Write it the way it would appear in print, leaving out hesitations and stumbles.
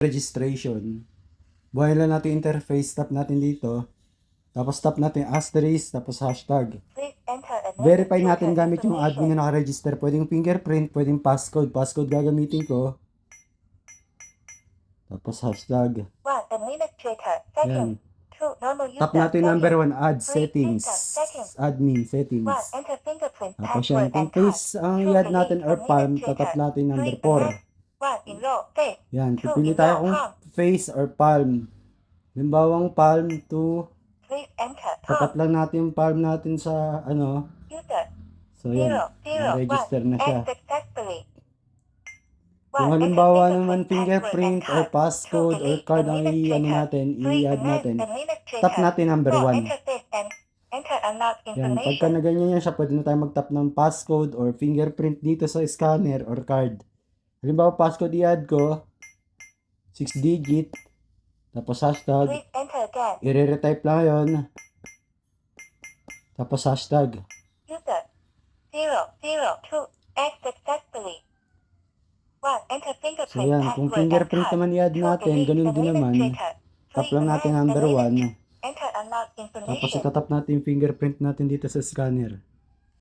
registration. Buhay lang natin interface, tap natin dito. Tapos tap natin asterisk, tapos hashtag. Verify natin gamit yung admin na nakaregister. Pwedeng fingerprint, pwedeng passcode. Passcode gagamitin ko. Tapos hashtag. Yan. Tap natin number 1, add settings. Admin settings. Tapos yan. Kung face ang i-add natin or palm, tatap natin number 4. Yan. Pipili tayo kung face or palm. Limbawang palm to tapat lang natin yung palm natin sa ano. So yan, register na siya. Kung halimbawa naman fingerprint or passcode or card ang i-add natin, tap natin number 1. Yan, pagka na ganyan yan siya, pwede na tayo mag-tap ng passcode or fingerprint dito sa scanner or card. Halimbawa passcode i-add ko, 6 digit, tapos hashtag, i-retype lang yun. Tapos hashtag. User 002 X successfully. So yan, kung fingerprint naman i-add natin, ganun din naman. Tap lang natin number 1. Tapos itatap natin yung fingerprint natin dito sa scanner.